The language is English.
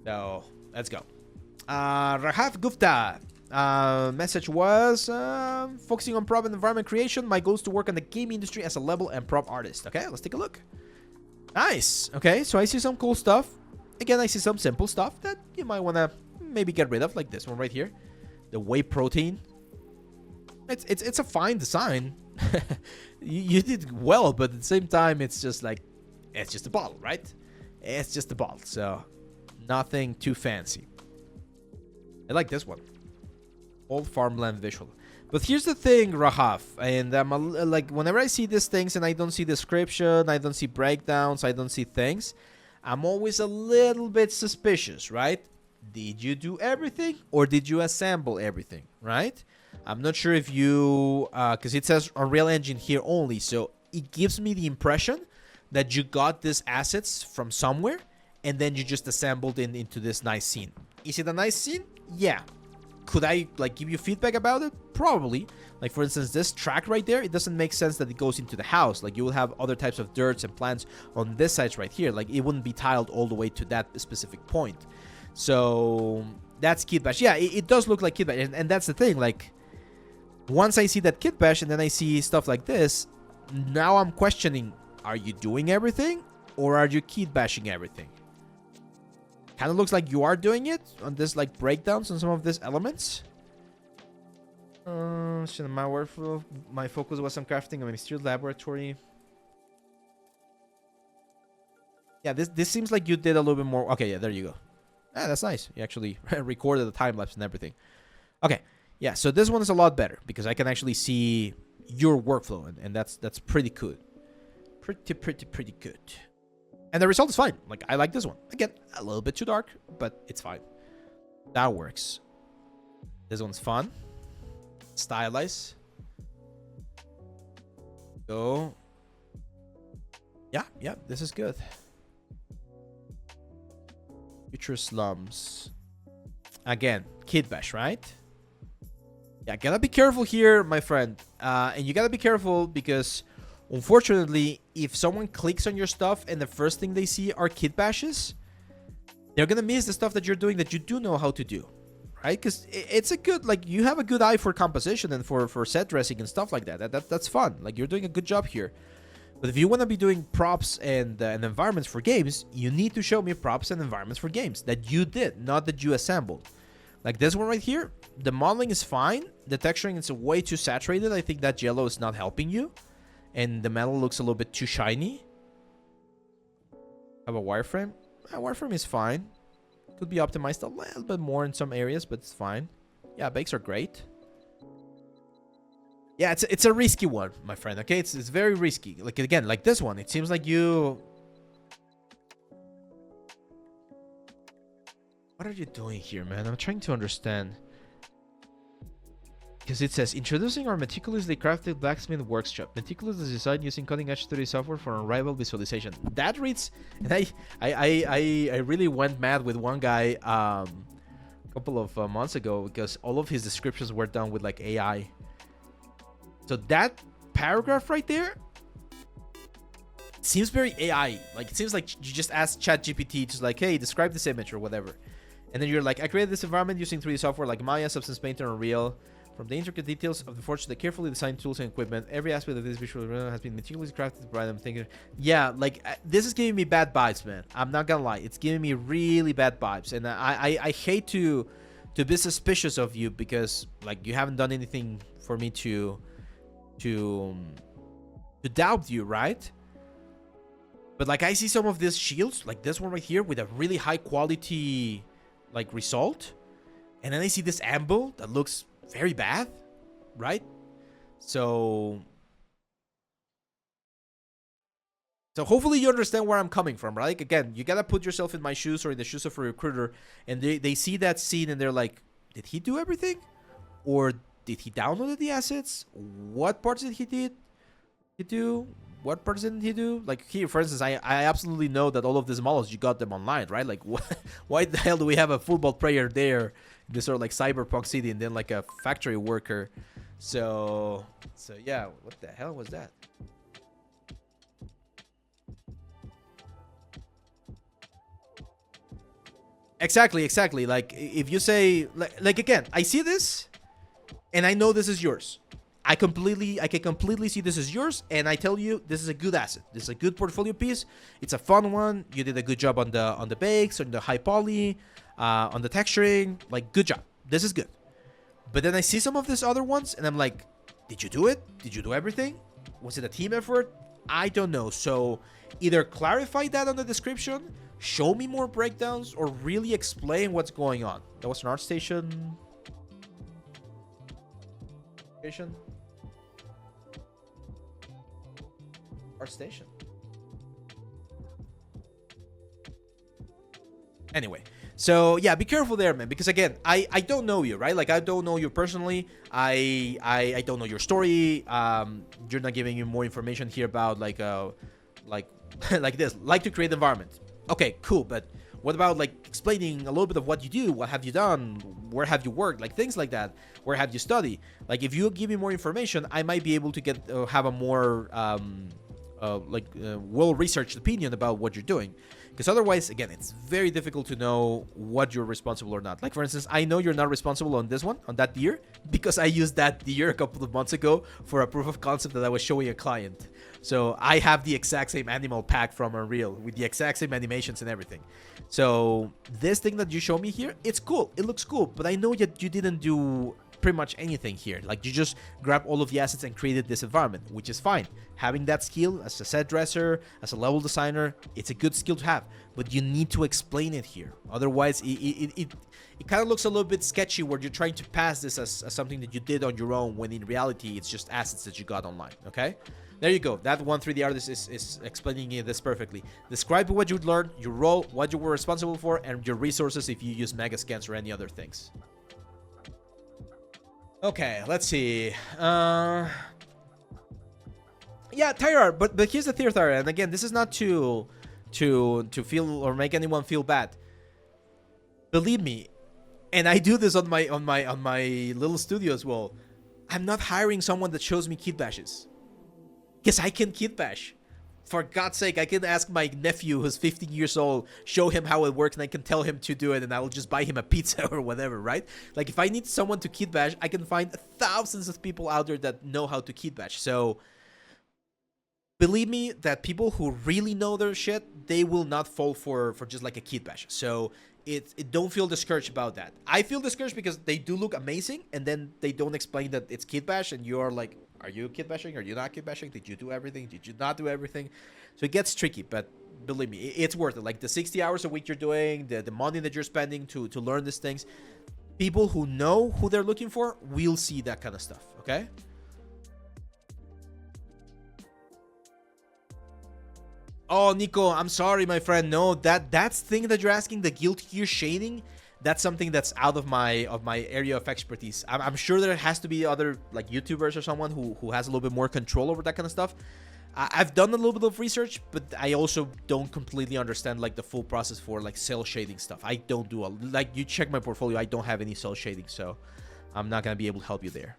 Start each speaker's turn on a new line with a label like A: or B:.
A: So let's go. Raghav Gupta. Message was focusing on prop and environment creation. My goal is to work on the game industry as a level and prop artist. Okay, let's take a look. Nice. Okay, so I see some cool stuff. Again, I see some simple stuff that you might want to maybe get rid of, like this one right here, the whey protein. It's a fine design. you did well, but at the same time, it's just like, it's just a bottle, right? It's just a bottle, so nothing too fancy. I like this one. Old farmland visual. But here's the thing, Raghav, and I'm like, whenever I see these things and I don't see description, I don't see breakdowns, I don't see things, I'm always a little bit suspicious, right? Did you do everything or did you assemble everything, right? I'm not sure if you, because it says Unreal Engine here only, so it gives me the impression that you got these assets from somewhere and then you just assembled it into this nice scene. Is it a nice scene? Yeah. Could I like give you feedback about it? Probably. Like for instance, this track right there, it doesn't make sense that it goes into the house. Like you will have other types of dirts and plants on this side right here. Like it wouldn't be tiled all the way to that specific point. So that's Kit Bash. Yeah, it does look like Kit Bash, and that's the thing. Like once I see that Kit Bash and then I see stuff like this, now I'm questioning: are you doing everything or are you Kit Bashing everything? Kind of looks like you are doing it on this like breakdowns on some of these elements. My workflow, my focus was on crafting a mysterious laboratory. Yeah, this seems like you did a little bit more. Okay, yeah, there you go. Ah, that's nice. You actually recorded the time lapse and everything. Okay, yeah, so this one is a lot better because I can actually see your workflow, and that's pretty good. Pretty good. And the result is fine. Like, I like this one. Again, a little bit too dark, but it's fine. That works. This one's fun. Stylize. Go. Yeah, this is good. Future slums. Again, Kit Bash, right? Yeah, gotta be careful here, my friend. And you gotta be careful because unfortunately, if someone clicks on your stuff and the first thing they see are Kit Bashes, they're gonna miss the stuff that you're doing that you do know how to do, right? Because it's a good, like, you have a good eye for composition and for set dressing and stuff like that. That's fun. Like, you're doing a good job here. But if you want to be doing props and environments for games, you need to show me props and environments for games that you did, not that you assembled. Like this one right here, the modeling is fine. The texturing is way too saturated. I think that yellow is not helping you. And the metal looks a little bit too shiny. Have a wireframe. Wireframe is fine. Could be optimized a little bit more in some areas, but it's fine. Yeah, bakes are great. Yeah, it's a risky one, my friend. Okay, it's very risky. Like again, like this one, it seems like you. What are you doing here, man? I'm trying to understand. Because it says, introducing our meticulously crafted blacksmith workshop. Meticulously designed using cutting-edge 3D software for unrivaled visualization. That reads... And I really went mad with one guy a couple of months ago because all of his descriptions were done with like AI. So that paragraph right there seems very AI. Like, it seems like you just asked ChatGPT to like, hey, describe this image or whatever. And then you're like, I created this environment using 3D software like Maya, Substance Painter, and Unreal. From the intricate details of the forge to the carefully designed tools and equipment, every aspect of this visual has been meticulously crafted to provide them thinking. Yeah, like, this is giving me bad vibes, man. I'm not gonna lie. It's giving me really bad vibes. And I hate to be suspicious of you because, like, you haven't done anything for me to doubt you, right? But, like, I see some of these shields, like this one right here, with a really high quality, like, result. And then I see this amble that looks very bad, right? So hopefully you understand where I'm coming from, right? Again, you gotta put yourself in my shoes or in the shoes of a recruiter, and they see that scene and they're like, did he do everything? Or did he download the assets? What parts did he do? What parts didn't he do? Like here, for instance, I absolutely know that all of these models, you got them online, right? Like, why the hell do we have a football player there? This sort of like cyberpunk city, and then like a factory worker. So yeah, what the hell was that? Exactly. Like if you say like again, I see this and I know this is yours. I can completely see this is yours, and I tell you this is a good asset. This is a good portfolio piece. It's a fun one. You did a good job on the bakes, on the high poly, on the texturing. Like, good job. This is good. But then I see some of these other ones, and I'm like, did you do it? Did you do everything? Was it a team effort? I don't know. So either clarify that on the description, show me more breakdowns, or really explain what's going on. That was an art station. Art station. Anyway, so yeah, be careful there, man, because again, I don't know you, right? Like, I don't know you personally. I don't know your story. You're not giving me more information here about like like this, like to create environment. Okay, cool, but what about like explaining a little bit of what you do? What have you done? Where have you worked? Like things like that. Where have you studied? Like, if you give me more information, I might be able to get have a more well-researched opinion about what you're doing. Because otherwise, again, it's very difficult to know what you're responsible or not. Like, for instance, I know you're not responsible on this one, on that deer, because I used that deer a couple of months ago for a proof of concept that I was showing a client. So I have the exact same animal pack from Unreal with the exact same animations and everything. So this thing that you show me here, it's cool. It looks cool, but I know that you didn't do pretty much anything here. Like, you just grab all of the assets and created this environment, which is fine. Having that skill as a set dresser, as a level designer, it's a good skill to have, but you need to explain it here. Otherwise, it kind of looks a little bit sketchy where you're trying to pass this as something that you did on your own, when in reality, it's just assets that you got online, okay? There you go. That 1-3D artist is explaining this perfectly. Describe what you learned, your role, what you were responsible for, and your resources if you use mega scans or any other things. Okay, let's see. Yeah, tire art, but here's the third art, and again, this is not to feel or make anyone feel bad. Believe me, and I do this on my little studio as well. I'm not hiring someone that shows me kit bashes, because I can kit bash. For God's sake, I can ask my nephew who's 15 years old, show him how it works, and I can tell him to do it, and I'll just buy him a pizza or whatever, right? Like, if I need someone to kit bash, I can find thousands of people out there that know how to kit bash. So believe me that people who really know their shit, they will not fall for just like a kit bash. So it don't feel discouraged about that. I feel discouraged because they do look amazing, and then they don't explain that it's kit bash, and you're like, are you kit bashing? Are you not kit bashing? Did you do everything? Did you not do everything? So it gets tricky, but believe me, it's worth it. Like, the 60 hours a week you're doing, the money that you're spending to learn these things, people who know who they're looking for will see that kind of stuff, okay? Oh, Nico, I'm sorry, my friend. No, that's thing that you're asking, the guild gear shading, that's something that's out of my area of expertise. I'm sure there has to be other like YouTubers or someone who has a little bit more control over that kind of stuff. I've done a little bit of research, but I also don't completely understand like the full process for like cell shading stuff. I don't do like, you check my portfolio, I don't have any cell shading, so I'm not gonna be able to help you there.